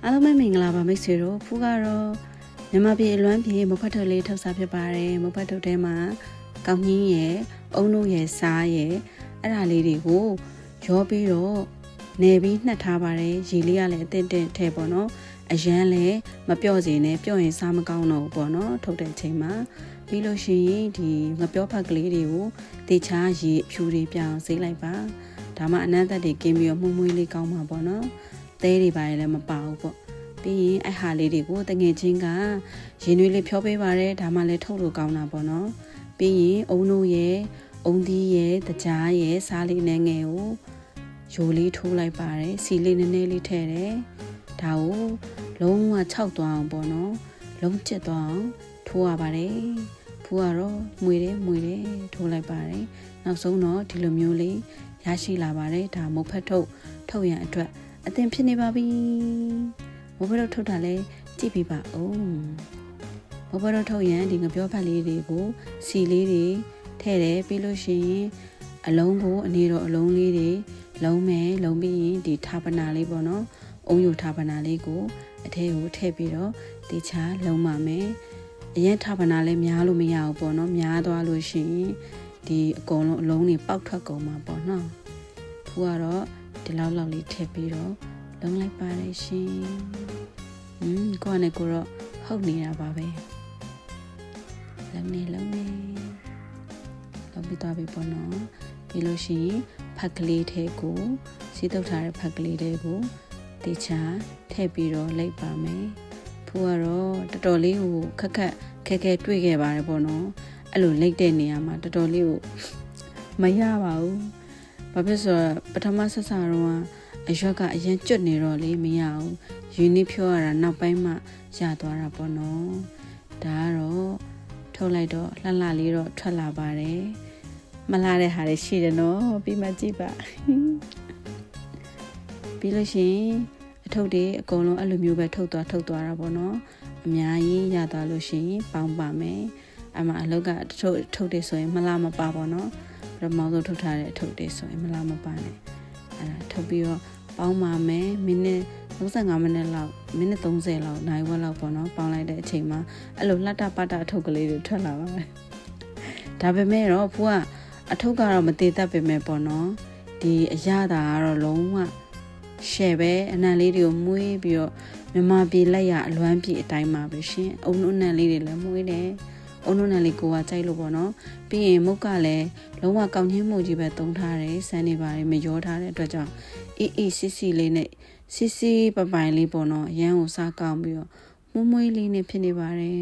အားလုံးပဲမင်္ဂလာပါမိတ်ဆွေတို့ဖူးကတော့မြန်မာပြည်အလွမ်းပြည်မဖတ်ထုတ်လေးထုတ်စားဖြစ်ပါတယ်မဖတ်ထုတ်ထဲမှာကောင်းကြီးရဲ့အုံတို့ရဲ့စားရဲ့အဲ့ဒါလေးတွေကိုရောပြီးတော့နေပြီးနှက်ထားပါတယ်ရေလေးကလည်းအတင်းတင်းထဲပေါ့နော်အရန်လည်းမပြော့စေနဲ့ပြော့ရင်စားမကောင်းတော့ဘူးပေါ့နော်ထုတ်တဲ့အချိန်မှာပြီးလို့ရှိရင်ဒီငပြောဖက်ကလေးတွေကိုတေချာရေအဖြူတွေပြောင်းစေးလိုက်ပါဒါမှအနံ့သက်တွေကင်းပြီးတော့မှုမွေးလေးကောင်းမှာပေါ့နော်သဲတွေပါရင်လည်းမပါဘူးပေါ့ပြီးရင်အဟာလေးတွေကိုတငယ်ချင်းကရင်နွေးလေးဖြောပေးပါတယ်ဒါမှလည်းထုတ်လို့ကောင်းတာပေါ့နော်ပြီးရင်အုံတို့ရဲ့အုံသီးရဲ့တကြားရဲ့စားလေးနဲ့ငယ်ကိုရိုလေးထိုးလိုက်ပါတယ်စီလေးနည်းနည်းလေးထည့်တယ်ဒါကိုလုံးဝ6သွားအောင်ပေါ့နော်လုံးကျစ်သွားအောင်ထိုးရပါတယ်ဖူးကတော့မွေတယ်ထိုးလိုက်ပါတယ်နောက်ဆုံးတော့ဒီလိုမျိုးလေးရရှိလာပါတယ်ဒါမုတ်ဖက်ထုတ်ရန်အတွက်အသင်ဖြစ်နေပါပြီမဘတော့ထုတ်တာလဲကြည့်ပြပါဦးမဘတော့ထုတ်ရန်ဒီငပြောဖက်လေးတွေကိုစီလေးတွေထည့်တယ်ပြီးလို့ရှိရင်အလုံးကိုအနေတော့အလုံးလေးတွေလုံးပြီးရင်ဒီထာပနာလေးပေါ့နော်အုံယူထာပနာလေးကိုအထဲကိုထည့်ပြီးတော့တေချာလုံးပါမယ်အရင်ထာပနာလေးများလို့မရဘူးပေါ့နော်များသွားလို့ရှိရင်ဒီအကုန်လုံးအလုံးတွေပေါက်ထွက်ကုန်မှာပေါ့နော်ဖူးကတော့ဒီလောက်လေးထည့်ပြီးတော့လုံးလိုက်ပါတယ်ရှင်ကိုကနဲ့ကိုတော့ဟုတ်နေတာပါပဲလုံးနေလုံးပြီးသွားပြီပေါ့နော်ပြီးလို့ရှိရင်ဖက်ကလေးထဲကိုစီးတုပ်ထားတဲ့ဖက်ကလေးထဲကိုတေချာထည့်ပြီးတော့လိုက်ပါမယ်ဖူးကတော့တော်တော်လေးကိုခက်ခဲတွေ့ခဲ့ပါတယ်ပေါ့နော်အဲ့လိုလိုက်တဲ့နေရာမှာတော်တော်လေးကိုမရပါဘူးဘာဖြစ်ဆိုတော့ပထမဆက်တော့အရွက်ကအရင်ကျွတ်နေတော့လေမရဘူးယူနီဖြောရတာနောက်ပိုင်းမှရသွားတာပေါ့နော်ဒါကတော့ထုတ်လိုက်တော့လှလေးတော့ထွက်လာပါတယ်မလှတဲ့ဟာတွေရှိတယ်နော်ပြီးမှကြည့်ပါပြီးလို့ရှိရင်အထုပ်တွေအကုန်လုံးအဲ့လိုမျိုးပဲထုတ်သွားတာပေါ့နော်အများကြီးရသွားလို့ရှိရင်ပေါင်းပါမယ်အမအလောက်ကထုတ်တယ်ဆိုရင်မလှမပါပေါ့နော်ပထမဆုံးထုတ်ထားတဲ့အထုပ်တွေဆိုရင်မလှမပါနဲ့အဲ့ဒါထုတ်ပြီးတော့ပေါင်းပါမယ်မိနစ်35မိနစ်လောက်မိနစ်30လောက်နိုင်ဝက်လောက်ပေါ့နော်ပေါင်းလိုက်တဲ့အချိန်မှာအဲ့လိုလှတပတအထုပ်ကလေးတွေထွက်လာပါမယ်ဒါပေမဲ့တော့ဖူကအထုပ်ကတော့မတည်တတ်ပေမဲ့ပေါ့နော်ဒီအရသာကတော့လုံးဝရှယ်ပဲအနံလေးတွေကိုမွေးပြီးတော့မြမပြေလက်ရအလွမ်းပြေအတိုင်းမှာပဲရှင်အုံနုနံလေးတွေလည်းမွေးတယ်အုံနုနံလေးကိုကကြိုက်လို့ပေါ့နော်ပြီးရင်မုတ်ကလည်းလုံးဝကောင်းချင်းမှုကြီးပဲတုံးထားတယ်ဆန်းနေပါတယ်မရောထားတဲ့အတွက်ကြောင့်အေးစီလေးနဲ့စီပပိုင်လေးပေါ့နော်ရမ်းကိုစားကောင်းပြီးတော့မွေးလေးနဲ့ဖြစ်နေပါတယ်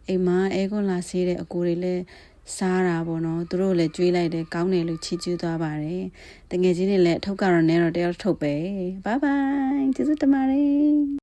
အိမ်မှာအဲကွန်လာဆေးတဲ့အကိုတွေလည်းစားတာပေါ့နော်သူတို့လည်းကျွေးလိုက်တယ်ကောင်းတယ်လို့ချီးကျူးသွားပါတယ်တကယ်ချင်းတွေလည်းအထုပ်ကတော့နဲတော့တယောက်ထုတ်ပဲဘိုင်ကျေးဇူးတင်ပါတယ်